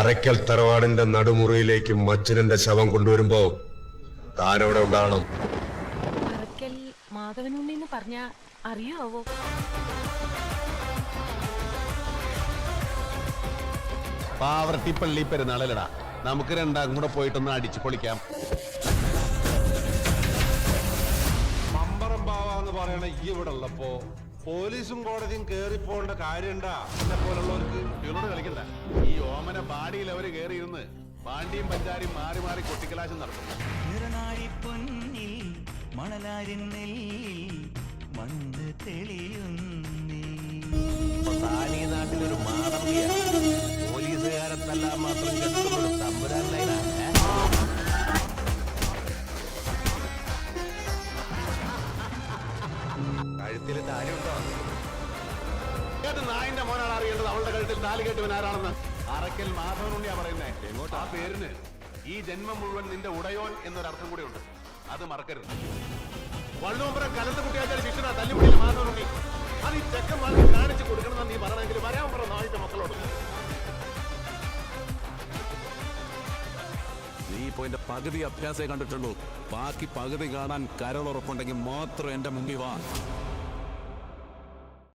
അറയ്ക്കൽ തറവാടിന്റെ നടുമുറിയിലേക്ക് മജ്ജനന്റെ ശവം കൊണ്ടുവരുമ്പോ താനവിടെ ഉണ്ടാകണം. അറയ്ക്കൽ മാധവനുണ്ണിന്ന് പറഞ്ഞ അറിയാവോ? പാവർട്ടിപ്പള്ളി പെരുന്നാളല്ലടാ, നമുക്ക് രണ്ടാം കൂടെ പോയിട്ടൊന്ന് അടിച്ചു പൊളിക്കാം. മമ്പറം ബാവാന്ന് പറയണ ഈ ഇവിടെ ഉള്ളപ്പോ പോലീസും കോടതിയും കേറിപ്പോണ്ട കാര്യണ്ടാ? എന്നെ പോലുള്ളവർക്ക് ഇവരോട് കളിക്കണ്ട. ഈ ഓമന പാടിയിൽ അവര് കേറിയിരുന്ന് പാണ്ടിയും പഞ്ചാരിയും മാറി മാറി കൊട്ടിക്കലാശം നടത്തും. നാട്ടിലൊരു മാടമ്പിയ പോലീസുകാരത്തല്ലാ മാത്രം കെട്ടുന്നൊരു തമ്പുരാൻ. കഴുത്തില് താലിയുണ്ടോ? നായിന്റെ മോനാണ് അറിയേണ്ടത് അവളുടെ കഴുത്തിൽ താലി കെട്ടുവൻ ആരാണെന്ന്. അറയ്ക്കൽ മാധവനുണ്ണിയാ പറയുന്നേ. എങ്ങോട്ട് ആ പേരിന് ഈ ജന്മം മുഴുവൻ നിന്റെ ഉടയോൻ എന്നൊരർത്ഥം കൂടെ ഉണ്ട്, അത് മറക്കരുത്. വള്ളുവമ്പുറം കലത്ത് കുട്ടിയാച്ചാൽ ശിക്ഷണ തല്ലിമുടിയിലെ മാധവനുണ്ണി. അത് ഈ ചെക്കൻ വാങ്ങി കാണിച്ചു കൊടുക്കണമെന്ന് നീ പറയണമെങ്കിൽ വരാൻ പറ നായിന്റെ മക്കളോട്. നീ ഇപ്പോ എന്റെ പകുതി അഭ്യാസേ കണ്ടിട്ടുള്ളൂ. ബാക്കി പകുതി കാണാൻ കരളുറപ്പുണ്ടെങ്കിൽ മാത്രം എന്റെ മുമ്പിൽ വാ.